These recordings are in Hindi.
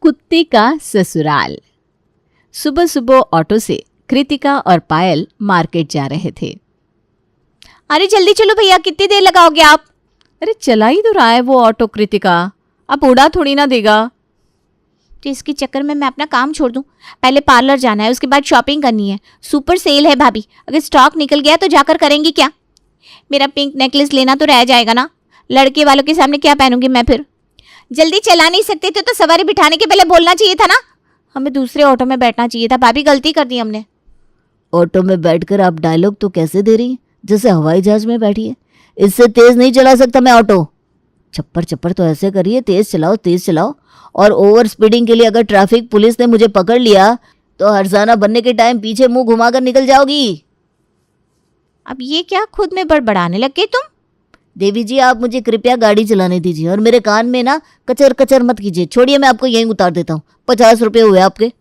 कुत्ते का ससुराल। सुबह सुबह ऑटो से कृतिका और पायल मार्केट जा रहे थे। अरे जल्दी चलो भैया, कितनी देर लगाओगे आप? अरे चला ही तो रहा है वो ऑटो कृतिका, अब उड़ा थोड़ी ना देगा। तो इसके चक्कर में मैं अपना काम छोड़ दूं? पहले पार्लर जाना है, उसके बाद शॉपिंग करनी है। सुपर सेल है भाभी, अगर स्टॉक निकल गया तो जाकर करेंगी क्या? मेरा पिंक नेकलेस लेना तो रह जाएगा ना, लड़के वालों के सामने क्या पहनूंगी मैं फिर? जल्दी चला नहीं सकते थे तो सवारी बिठाने के पहले बोलना चाहिए था ना। हमें दूसरे ऑटो में बैठना चाहिए था भाभी, गलती कर दी हमने। ऑटो में बैठकर आप डायलॉग तो कैसे दे रही हैं जैसे हवाई जहाज में बैठी है। इससे तेज नहीं चला सकता मैं ऑटो। चप्पर चप्पर तो ऐसे करिए, तेज चलाओ तेज चलाओ। और ओवर स्पीडिंग के लिए अगर ट्रैफिक पुलिस ने मुझे पकड़ लिया तो हरजाना बनने के टाइम पीछे मुंह घुमाकर निकल जाओगी। अब ये क्या खुद में बड़बड़ाने लग गए तुम? देवी जी आप मुझे कृपया गाड़ी चलाने दीजिए और मेरे कान में ना कचर कचर मत कीजिए। छोड़िए, मैं आपको यहीं उतार देता हूँ। 50 रुपये हुए आपके।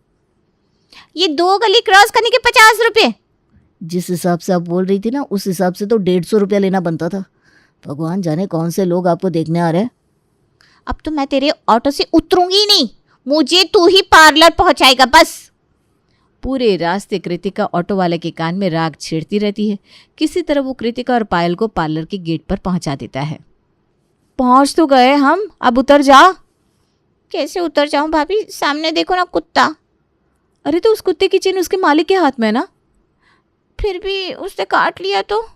ये 2 गली क्रॉस करने के 50 रुपये? जिस हिसाब से आप बोल रही थी ना उस हिसाब से तो 150 रुपया लेना बनता था। भगवान जाने कौन से लोग आपको देखने आ रहे हैं। अब तो मैं तेरे ऑटो से उतरूंगी नहीं, मुझे तू ही पार्लर पहुंचाएगा बस। पूरे रास्ते कृतिका ऑटो वाले के कान में राग छेड़ती रहती है। किसी तरह वो कृतिका और पायल को पार्लर के गेट पर पहुंचा देता है। पहुंच तो गए हम, अब उतर जा। कैसे उतर जाऊं भाभी? सामने देखो ना कुत्ता। अरे तो उस कुत्ते की चेन उसके मालिक के हाथ में है ना। फिर भी उसने काट लिया तो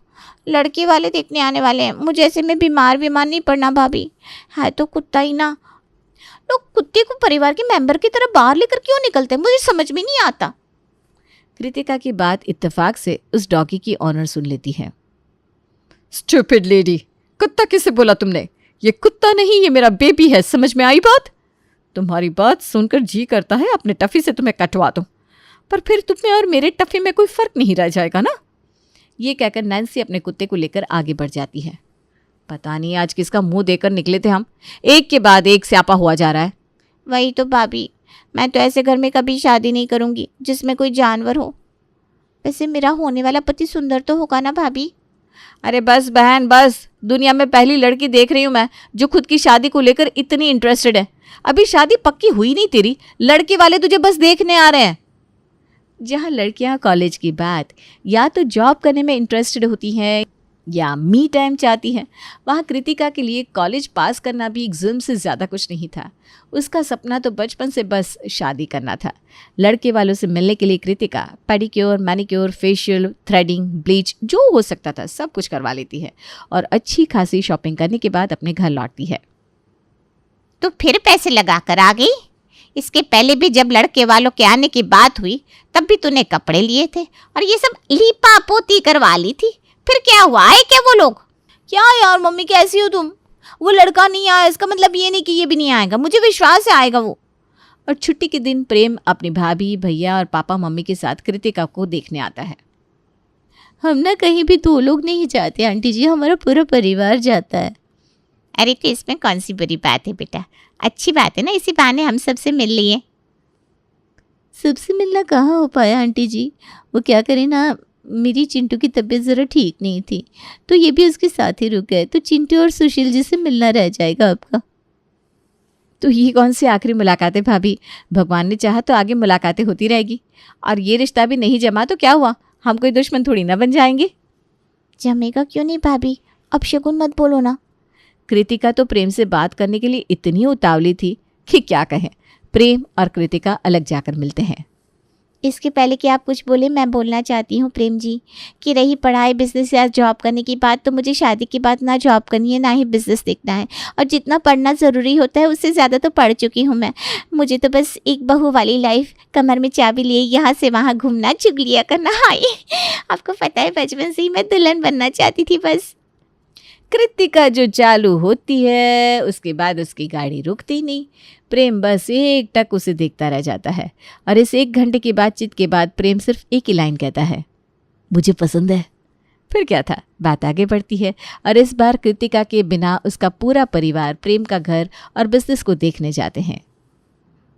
लड़के वाले देखने आने वाले हैं। मुझे ऐसे में बीमार नहीं पड़ना भाभी, है तो कुत्ता ही ना। लोग कुत्ते को परिवार के मेंबर की तरह बाहर लेकर क्यों निकलते हैं, मुझे समझ में नहीं आता। कृतिका की बात इत्तेफाक से उस डॉगी की ऑनर सुन लेती है। स्टूपिड लेडी, कुत्ता किसे बोला तुमने? ये कुत्ता नहीं, ये मेरा बेबी है। समझ में आई बात? तुम्हारी बात सुनकर जी करता है अपने टफी से तुम्हें कटवा दूं, पर फिर तुम्हें और मेरे टफी में कोई फर्क नहीं रह जाएगा ना। ये कहकर नैन्सी अपने कुत्ते को लेकर आगे बढ़ जाती है। पता नहीं आज किसका मुंह देकर निकले थे हम, एक के बाद एक स्यापा हुआ जा रहा है। वही तो भाभी, मैं तो ऐसे घर में कभी शादी नहीं करूंगी जिसमें कोई जानवर हो। वैसे मेरा होने वाला पति सुंदर तो होगा ना भाभी? अरे बस बहन बस, दुनिया में पहली लड़की देख रही हूं मैं जो खुद की शादी को लेकर इतनी इंटरेस्टेड है। अभी शादी पक्की हुई नहीं तेरी, लड़के वाले तुझे बस देखने आ रहे हैं। जहाँ लड़कियां कॉलेज की बात या तो जॉब करने में इंटरेस्टेड होती हैं या मी टाइम चाहती हैं, वहाँ कृतिका के लिए कॉलेज पास करना भी एग्जाम से ज़्यादा कुछ नहीं था। उसका सपना तो बचपन से बस शादी करना था। लड़के वालों से मिलने के लिए Kritika pedicure, manicure, facial, threading, bleach जो हो सकता था सब कुछ करवा लेती है और अच्छी खासी शॉपिंग करने के बाद अपने घर लौटती है। तो फिर पैसे लगा कर आ गई? इसके पहले भी जब लड़के वालों के आने की बात हुई तब भी तूने कपड़े लिए थे और ये सब लीपा पोती करवा ली थी। फिर क्या हुआ, आए क्या वो लोग? क्या यार मम्मी कैसी हो तुम? वो लड़का नहीं आया इसका मतलब ये नहीं कि ये भी नहीं आएगा, मुझे विश्वास है आएगा वो। और छुट्टी के दिन प्रेम अपनी भाभी, भैया और पापा मम्मी के साथ कृतिका को देखने आता है। हम ना कहीं भी 2 लोग नहीं जाते आंटी जी, हमारा पूरा परिवार जाता है। अरे तो इसमें कौन सी बुरी बात है बेटा, अच्छी बात है ना, इसी बहाने हम सबसे मिल लिए। सबसे मिलना कहाँ हो पाया आंटी जी, वो क्या करे ना, मेरी चिंटू की तबीयत ज़रा ठीक नहीं थी तो ये भी उसके साथ ही रुक गए, तो चिंटू और सुशील जी से मिलना रह जाएगा आपका। तो ये कौन सी आखिरी मुलाकात है भाभी? भगवान ने चाहा तो आगे मुलाकातें होती रहेगी, और ये रिश्ता भी नहीं जमा तो क्या हुआ, हम कोई दुश्मन थोड़ी ना बन जाएंगे। जमेगा क्यों नहीं भाभी, अब शगुन मत बोलो ना। कृतिका तो प्रेम से बात करने के लिए इतनी उतावली थी कि क्या कहें। प्रेम और कृतिका अलग जाकर मिलते हैं। इसके पहले कि आप कुछ बोले, मैं बोलना चाहती हूँ प्रेम जी कि रही पढ़ाई, बिजनेस या जॉब करने की बात, तो मुझे शादी के बाद ना जॉब करनी है ना ही बिजनेस देखना है, और जितना पढ़ना ज़रूरी होता है उससे ज़्यादा तो पढ़ चुकी हूँ मैं। मुझे तो बस एक बहू वाली लाइफ, कमर में चाबी लिए यहाँ से वहाँ घूमना, चुगलियाँ करना। हाय, आपको पता है बचपन से ही मैं दुल्हन बनना चाहती थी बस। कृतिका जो चालू होती है उसके बाद उसकी गाड़ी रुकती नहीं। प्रेम बस एक टक उसे देखता रह जाता है और इस 1 घंटे की बातचीत के बाद प्रेम सिर्फ एक ही लाइन कहता है, मुझे पसंद है। फिर क्या था, बात आगे बढ़ती है और इस बार कृतिका के बिना उसका पूरा परिवार प्रेम का घर और बिजनेस को देखने जाते हैं।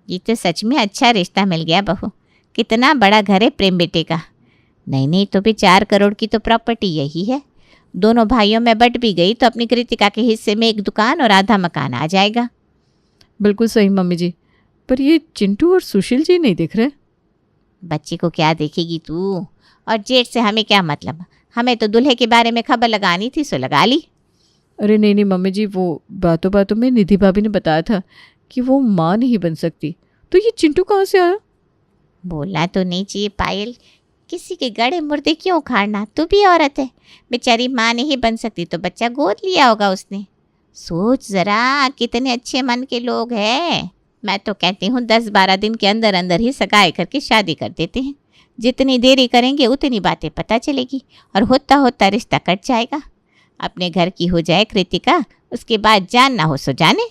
ये तो सच में अच्छा रिश्ता मिल गया बहू, कितना बड़ा घर है प्रेम बेटे का। नहीं तो भी 4 करोड़ की तो प्रॉपर्टी यही है, दोनों भाइयों में बट भी गई तो अपनी कृतिका के हिस्से में 1 दुकान और आधा मकान आ जाएगा। बिल्कुल सही मम्मी जी, पर ये चिंटू और सुशील जी नहीं दिख रहे। बच्ची को क्या देखेगी तू, और जेठ से हमें क्या मतलब, हमें तो दूल्हे के बारे में खबर लगानी थी सो लगा ली। अरे नहीं मम्मी जी, वो बातों बातों में निधि भाभी ने बताया था कि वो माँ नहीं बन सकती, तो ये चिंटू कहाँ से आया? बोलना तो नहीं चाहिए पायल, किसी के गड़े मुर्दे क्यों उखाड़ना, तू भी औरत है। बेचारी माँ नहीं बन सकती तो बच्चा गोद लिया होगा उसने। सोच ज़रा कितने अच्छे मन के लोग हैं। मैं तो कहती हूँ 10-12 दिन के अंदर अंदर ही सगाई करके शादी कर देते हैं। जितनी देरी करेंगे उतनी बातें पता चलेगी और होता होता रिश्ता कट जाएगा। अपने घर की हो जाए कृतिका, उसके बाद जान ना हो सो जाने।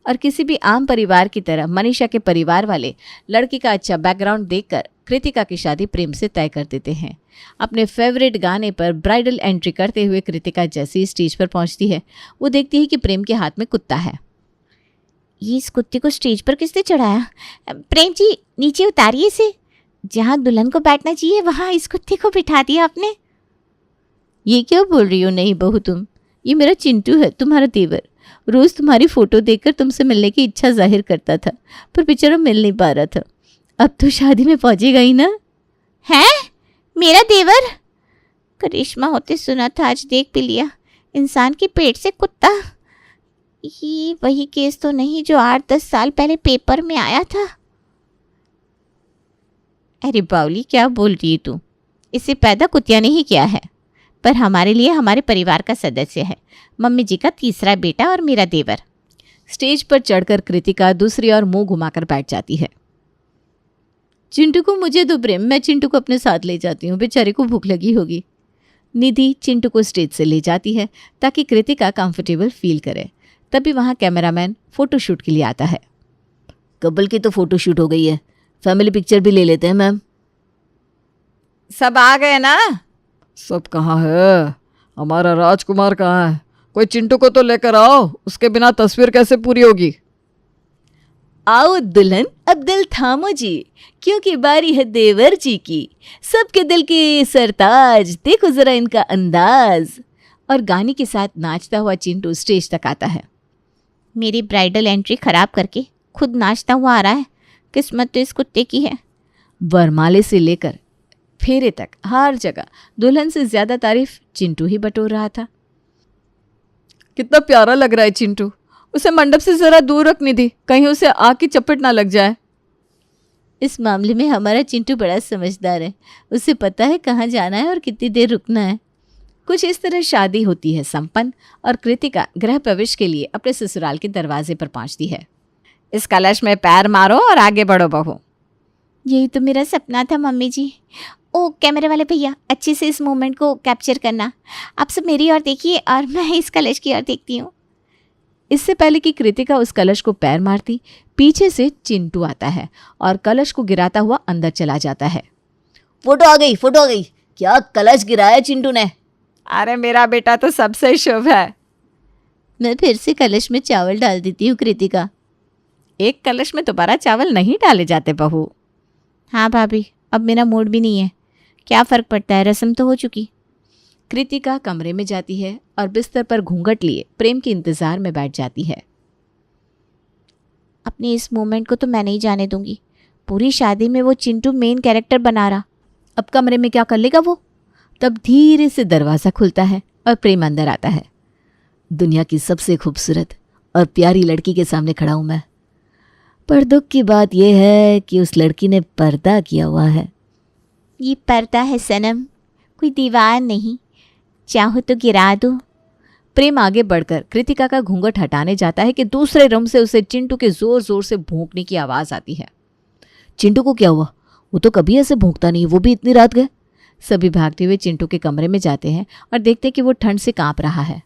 और किसी भी आम परिवार की तरह मनीषा के परिवार वाले लड़की का अच्छा बैकग्राउंड देखकर कृतिका की शादी प्रेम से तय कर देते हैं। अपने फेवरेट गाने पर ब्राइडल एंट्री करते हुए कृतिका जैसे ही स्टेज पर पहुंचती है, वो देखती है कि प्रेम के हाथ में कुत्ता है। ये इस कुत्ते को स्टेज पर किसने चढ़ाया? प्रेम जी नीचे उतारिए इसे, जहाँ दुल्हन को बैठना चाहिए वहाँ इस कुत्ते को बिठा दिया आपने। ये क्या बोल रही हो? नहीं बहू तुम, ये मेरा चिंटू है, तुम्हारा देवर। रोज़ तुम्हारी फ़ोटो देखकर तुमसे मिलने की इच्छा जाहिर करता था, पर बेचारा मिल नहीं पा रहा था। अब तो शादी में पहुंचेगा ही ना। हैं? मेरा देवर? करिश्मा होते सुना था, आज देख भी लिया। इंसान के पेट से कुत्ता, ये वही केस तो नहीं जो 8-10 साल पहले पेपर में आया था? अरे बावली, क्या बोल रही है तू? इसे पैदा कुतिया ने ही किया है, पर हमारे लिए हमारे परिवार का सदस्य है। मम्मी जी का तीसरा बेटा और मेरा देवर। स्टेज पर चढ़कर कृतिका दूसरी ओर मुंह घुमाकर बैठ जाती है। चिंटू को मुझे दो प्रेम, मैं चिंटू को अपने साथ ले जाती हूँ, बेचारे को भूख लगी होगी। निधि चिंटू को स्टेज से ले जाती है ताकि कृतिका कंफर्टेबल फील करे। तभी वहाँ कैमरामैन फोटोशूट के लिए आता है। कपल की तो फोटोशूट हो गई है, फैमिली पिक्चर भी ले लेते हैं मैम। सब आ गए ना? सब कहाँ है? हमारा राजकुमार कहाँ है? कोई चिंटू को तो लेकर आओ, उसके बिना तस्वीर कैसे पूरी होगी? आओ दुल्हन, अब दिल थामो जी, क्योंकि बारी है देवर जी की। सबके दिल के सरताज, देखो जरा इनका अंदाज। और गाने के साथ नाचता हुआ चिंटू स्टेज तक आता है। मेरी ब्राइडल एंट्री खराब करके खुद नाचता हुआ आ रहा है। किस्मत तो इस कुत्ते की है। वरमाले से लेकर फेरे तक हर जगह दुल्हन से ज्यादा तारीफ चिंटू ही बटोर रहा था। कितना प्यारा लग रहा है चिंटू, उसे मंडप से जरा दूर रख निधि, कहीं उसे आग की चपेट ना लग जाए। इस मामले में हमारा चिंटू बड़ा समझदार है, उसे पता है कहाँ जाना है और कितनी देर रुकना है। कुछ इस तरह शादी होती है संपन्न और कृतिका गृह प्रवेश के लिए अपने ससुराल के दरवाजे पर पहुंचती है। इस कलश में पैर मारो और आगे बढ़ो बहू। यही तो मेरा सपना था मम्मी जी। ओ कैमरे वाले भैया, अच्छे से इस मोमेंट को कैप्चर करना। आप सब मेरी ओर देखिए और मैं इस कलश की ओर देखती हूँ। इससे पहले कि कृतिका उस कलश को पैर मारती, पीछे से चिंटू आता है और कलश को गिराता हुआ अंदर चला जाता है। फोटो आ गई, फोटो आ गई। क्या कलश गिराया चिंटू ने? अरे मेरा बेटा तो सबसे शुभ है। मैं फिर से कलश में चावल डाल देती हूँ कृतिका। एक कलश में दोबारा चावल नहीं डाले जाते बहू। हाँ भाभी, अब मेरा मूड भी नहीं है, क्या फ़र्क पड़ता है, रस्म तो हो चुकी। कृतिका कमरे में जाती है और बिस्तर पर घूंघट लिए प्रेम के इंतजार में बैठ जाती है। अपने इस मोमेंट को तो मैं नहीं जाने दूंगी। पूरी शादी में वो चिंटू मेन कैरेक्टर बना रहा। अब कमरे में क्या कर लेगा वो? तब धीरे से दरवाज़ा खुलता है और प्रेम अंदर आता है। दुनिया की सबसे खूबसूरत और प्यारी लड़की के सामने खड़ा हूं मैं, पर दुख की बात यह है कि उस लड़की ने पर्दा किया हुआ है। ये पर्दा है सनम, कोई दीवार नहीं, चाहो तो गिरा दो। प्रेम आगे बढ़कर कृतिका का घूंघट हटाने जाता है कि दूसरे रूम से उसे चिंटू के जोर जोर से भौंकने की आवाज़ आती है। चिंटू को क्या हुआ? वो तो कभी ऐसे भौंकता नहीं, वो भी इतनी रात गए। सभी भागते हुए चिंटू के कमरे में जाते हैं और देखते हैं कि वो ठंड से कांप रहा है।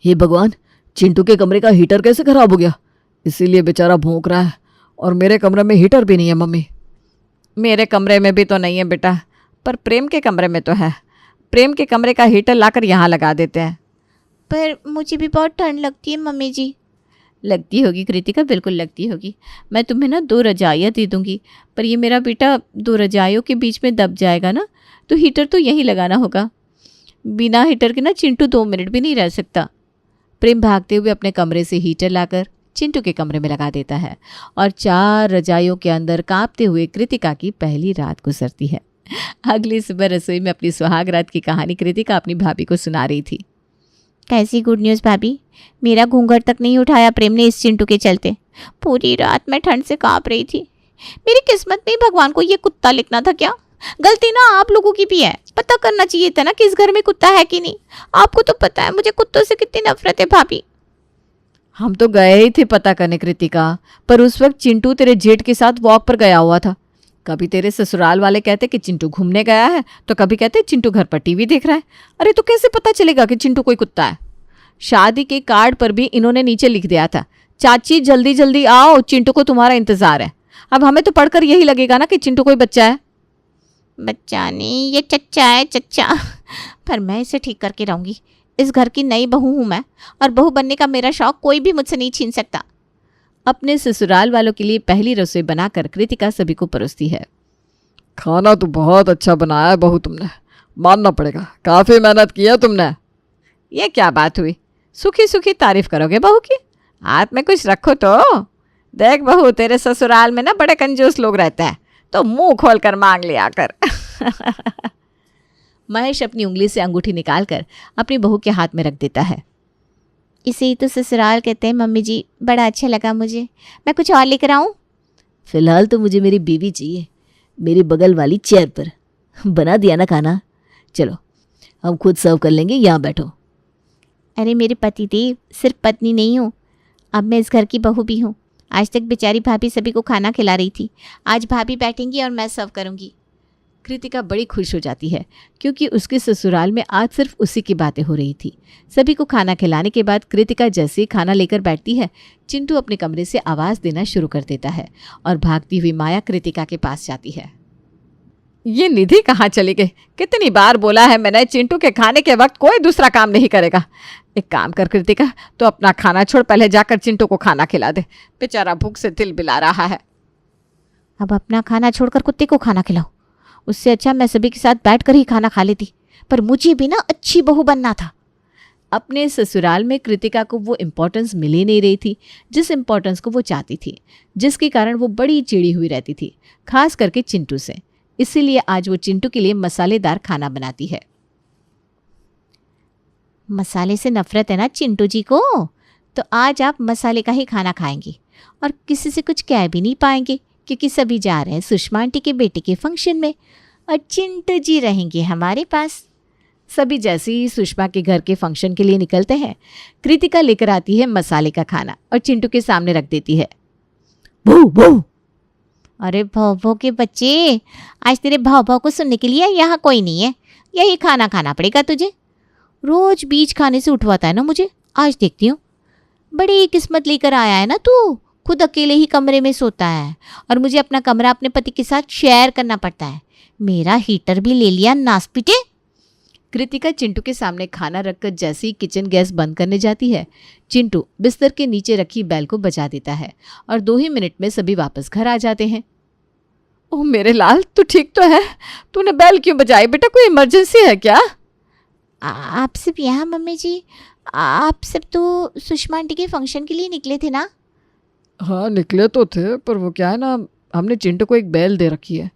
हे भगवान, चिंटू के कमरे का हीटर कैसे खराब हो गया? इसीलिए बेचारा भौंक रहा है। और मेरे कमरे में हीटर भी नहीं है मम्मी। मेरे कमरे में भी तो नहीं है बेटा, पर प्रेम के कमरे में तो है। प्रेम के कमरे का हीटर लाकर यहाँ लगा देते हैं। पर मुझे भी बहुत ठंड लगती है मम्मी जी। लगती होगी कृतिका, बिल्कुल लगती होगी। मैं तुम्हें ना 2 रजाइयाँ दे दूँगी, पर ये मेरा बेटा 2 रजाइयों के बीच में दब जाएगा ना, तो हीटर तो यहीं लगाना होगा। बिना हीटर के ना चिंटू 2 मिनट भी नहीं रह सकता। प्रेम भागते हुए अपने कमरे से हीटर लाकर चिंटू के कमरे में लगा देता है और 4 रजाइयों के अंदर कांपते हुए कृतिका की पहली रात गुजरती है। अगली सुबह रसोई में अपनी सुहाग रात की कहानी कृतिका अपनी भाभी को सुना रही थी। कैसी गुड न्यूज़ भाभी, मेरा घूंघट तक नहीं उठाया प्रेम ने इस चिंटू के चलते। पूरी रात मैं ठंड से कांप रही थी। मेरी किस्मत में भगवान को ये कुत्ता लिखना था क्या? गलती ना आप लोगों की भी है। पता करना चाहिए था ना कि इस घर में कुत्ता है कि नहीं। आपको तो पता है मुझे कुत्तों से कितनी नफरत है भाभी। हम तो गए ही थे पता करने कृतिका, पर उस वक्त चिंटू तेरे जेठ के साथ वॉक पर गया हुआ था। कभी तेरे ससुराल वाले कहते कि चिंटू घूमने गया है, तो कभी कहते चिंटू घर पर टीवी देख रहा है। अरे तो कैसे पता चलेगा कि चिंटू कोई कुत्ता है? शादी के कार्ड पर भी इन्होंने नीचे लिख दिया था, चाची जल्दी जल्दी आओ, चिंटू को तुम्हारा इंतजार है। अब हमें तो पढ़कर यही लगेगा ना कि चिंटू कोई बच्चा है। बच्चा नहीं, ये चच्चा है, चच्चा। पर मैं इसे ठीक करके रहूंगी। इस घर की नई बहू हूं मैं, और बहू बनने का मेरा शौक कोई भी मुझसे नहीं छीन सकता। अपने ससुराल वालों के लिए पहली रसोई बनाकर कृतिका सभी को परोसती है। खाना तो बहुत अच्छा बनाया है बहू तुमने, मानना पड़ेगा, काफ़ी मेहनत की है तुमने। ये क्या बात हुई? सुखी सुखी तारीफ करोगे बहू की? हाथ में कुछ रखो तो। देख बहू, तेरे ससुराल में ना बड़े कंजूस लोग रहते हैं, तो मुंह खोल कर मांग लिया कर। महेश अपनी उंगली से अंगूठी निकालकर अपनी बहू के हाथ में रख देता है। इसे ही तो ससुराल कहते हैं मम्मी जी। बड़ा अच्छा लगा मुझे। मैं कुछ और लेकर आऊँ? फिलहाल तो मुझे मेरी बीवी चाहिए, मेरी बगल वाली चेयर पर। बना दिया ना खाना? चलो हम खुद सर्व कर लेंगे, यहाँ बैठो। अरे मेरे पति देव, सिर्फ पत्नी नहीं हूँ, अब मैं इस घर की बहू भी हूँ। आज तक बेचारी भाभी सभी को खाना खिला रही थी, आज भाभी बैठेंगी और मैं सर्व करूँगी। कृतिका बड़ी खुश हो जाती है क्योंकि उसके ससुराल में आज सिर्फ उसी की बातें हो रही थी। सभी को खाना खिलाने के बाद कृतिका जैसे ही खाना लेकर बैठती है, चिंटू अपने कमरे से आवाज़ देना शुरू कर देता है और भागती हुई माया कृतिका के पास जाती है। ये निधि कहाँ चली गई? कितनी बार बोला है मैंने, चिंटू के खाने के वक्त कोई दूसरा काम नहीं करेगा। एक काम कर कृतिका, तो अपना खाना छोड़ पहले जाकर चिंटू को खाना खिला दे, बेचारा भूख से दिल बिला रहा है। अब अपना खाना छोड़कर कुत्ते को खाना खिलाओ? उससे अच्छा मैं सभी के साथ बैठकर ही खाना खा लेती। पर मुझे भी ना अच्छी बहू बनना था। अपने ससुराल में कृतिका को वो इम्पोर्टेंस मिल ही नहीं रही थी जिस इम्पोर्टेंस को वो चाहती थी, जिसके कारण वो बड़ी चिड़ी हुई रहती थी, खास करके चिंटू से। इसीलिए आज वो चिंटू के लिए मसालेदार खाना बनाती है। मसाले से नफरत है ना चिंटू जी को, तो आज आप मसाले का ही खाना खाएंगे और किसी से कुछ कह भी नहीं पाएंगे, क्योंकि सभी जा रहे हैं सुषमा आंटी के बेटे के फंक्शन में और चिंटू जी रहेंगे हमारे पास। सभी जैसे ही सुषमा के घर के फंक्शन के लिए निकलते हैं, कृतिका लेकर आती है मसाले का खाना और चिंटू के सामने रख देती है। भू भू। अरे भाव के बच्चे, आज तेरे भाव को सुनने के लिए यहाँ कोई नहीं है, यही खाना खाना पड़ेगा तुझे। रोज बीज खाने से उठवाता है ना मुझे, आज देखती हूँ। बड़ी किस्मत लेकर आया है ना तू, खुद अकेले ही कमरे में सोता है और मुझे अपना कमरा अपने पति के साथ शेयर करना पड़ता है। मेरा हीटर भी ले लिया, नास पीटे। कृतिका चिंटू के सामने खाना रखकर जैसे ही किचन गैस बंद करने जाती है, चिंटू बिस्तर के नीचे रखी बेल को बजा देता है और 2 ही मिनट में सभी वापस घर आ जाते हैं। ओह मेरे लाल, तू ठीक तो है? तूने बेल क्यों बजाई बेटा? कोई इमरजेंसी है क्या? आप सब यहाँ मम्मी जी? आप सब तो सुषमा आंटी के फंक्शन के लिए निकले थे ना? हाँ निकले तो थे, पर वो क्या है ना, हमने चिंटू को एक बेल दे रखी है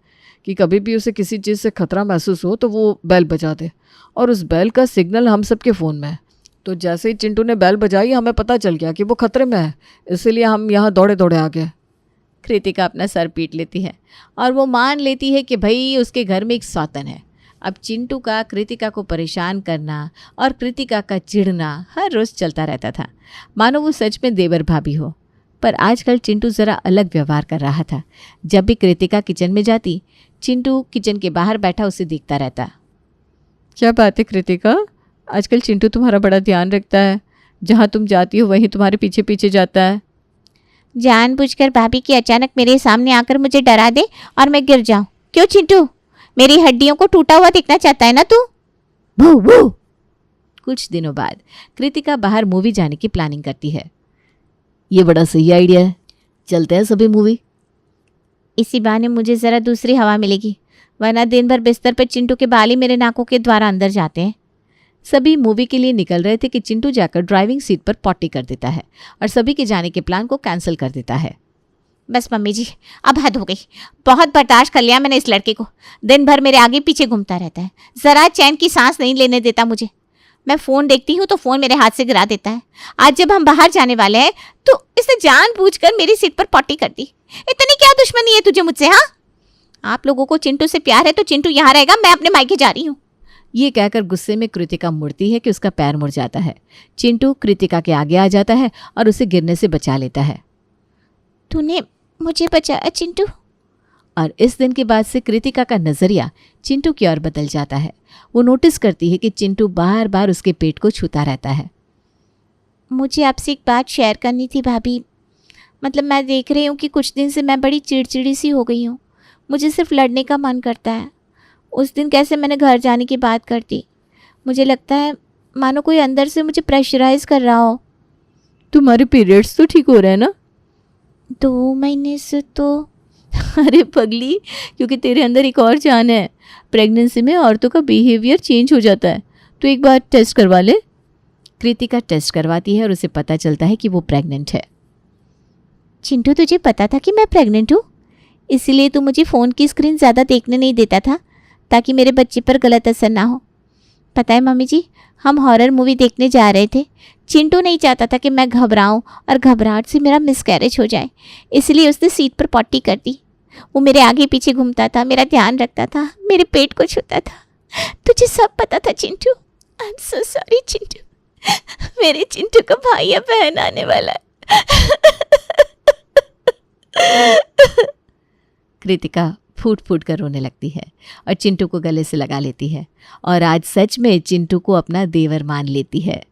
कि कभी भी उसे किसी चीज़ से खतरा महसूस हो तो वो बेल बजा दे, और उस बेल का सिग्नल हम सबके फ़ोन में है। तो जैसे ही चिंटू ने बेल बजाई, हमें पता चल गया कि वो खतरे में है, इसीलिए हम यहाँ दौड़े दौड़े आ गए। कृतिका अपना सर पीट लेती है और वो मान लेती है कि भाई उसके घर में एक सौतन है। अब चिंटू का कृतिका को परेशान करना और कृतिका का चिढ़ना हर रोज़ चलता रहता था, मानो वो सच में देवर भाभी हो। पर आजकल चिंटू ज़रा अलग व्यवहार कर रहा था। जब भी कृतिका किचन में जाती, चिंटू किचन के बाहर बैठा उसे देखता रहता। क्या बात है कृतिका, आजकल चिंटू तुम्हारा बड़ा ध्यान रखता है, जहाँ तुम जाती हो वहीं तुम्हारे पीछे पीछे जाता है। जानबूझकर भाभी की अचानक मेरे सामने आकर मुझे डरा दे और मैं गिर जाऊं? क्यों चिंटू, मेरी हड्डियों को टूटा हुआ देखना चाहता है ना तू? भू भू। कुछ दिनों बाद कृतिका बाहर मूवी जाने की प्लानिंग करती है। ये बड़ा सही आइडिया है, चलते हैं सभी मूवी। इसी बहाने मुझे ज़रा दूसरी हवा मिलेगी, वरना दिन भर बिस्तर पर चिंटू के बाल ही मेरे नाकों के द्वारा अंदर जाते हैं। सभी मूवी के लिए निकल रहे थे कि चिंटू जाकर ड्राइविंग सीट पर पॉटी कर देता है और सभी के जाने के प्लान को कैंसिल कर देता है। बस मम्मी जी, अब हद हो गई। बहुत बर्दाश्त कर लिया मैंने इस लड़के को। दिन भर मेरे आगे पीछे घूमता रहता है, ज़रा चैन की सांस नहीं लेने देता मुझे। मैं फ़ोन देखती हूँ तो फ़ोन मेरे हाथ से गिरा देता है। आज जब हम बाहर जाने वाले हैं तो इसने जानबूझकर मेरी सीट पर पॉटी कर दी। इतनी क्या दुश्मनी है तुझे मुझसे? हाँ, आप लोगों को चिंटू से प्यार है तो चिंटू यहाँ रहेगा, मैं अपने मायके जा रही हूँ। ये कहकर गुस्से में कृतिका मुड़ती है कि उसका पैर मुड़ जाता है। चिंटू कृतिका के आगे आ जाता है और उसे गिरने से बचा लेता है। तूने मुझे बचाया चिंटू। और इस दिन के बाद से कृतिका का नज़रिया चिंटू की ओर बदल जाता है। वो नोटिस करती है कि चिंटू बार बार उसके पेट को छूता रहता है। मुझे आपसे एक बात शेयर करनी थी भाभी। मतलब मैं देख रही हूँ कि कुछ दिन से मैं बड़ी चिड़चिड़ी सी हो गई हूँ। मुझे सिर्फ लड़ने का मन करता है। उस दिन कैसे मैंने घर जाने की बात कर दी। मुझे लगता है मानो कोई अंदर से मुझे प्रेशराइज कर रहा हो। तुम्हारे पीरियड्स तो ठीक हो रहे हैं ना? 2 महीने से तो। अरे पगली, क्योंकि तेरे अंदर एक और जान है। प्रेगनेंसी में औरतों का बिहेवियर चेंज हो जाता है। तो एक बार टेस्ट करवा ले। कृतिका टेस्ट करवाती है और उसे पता चलता है कि वो प्रेग्नेंट है। चिंटू, तुझे पता था कि मैं प्रेग्नेंट हूँ? इसीलिए तू मुझे फ़ोन की स्क्रीन ज़्यादा देखने नहीं देता था ताकि मेरे बच्चे पर गलत असर ना हो। पता है मम्मी जी, हम हॉरर मूवी देखने जा रहे थे। चिंटू नहीं चाहता था कि मैं घबराऊं और घबराहट से मेरा मिसकैरेज हो जाए, इसलिए उसने सीट पर पॉटी कर दी। वो मेरे आगे पीछे घूमता था, मेरा ध्यान रखता था, मेरे पेट को छूता था। तुझे सब पता था Chintu. I am so sorry Chintu. मेरे चिंटू का भाई या बहन आने वाला है। कृतिका फूट फूट कर रोने लगती है और चिंटू को गले से लगा लेती है और आज सच में चिंटू को अपना देवर मान लेती है।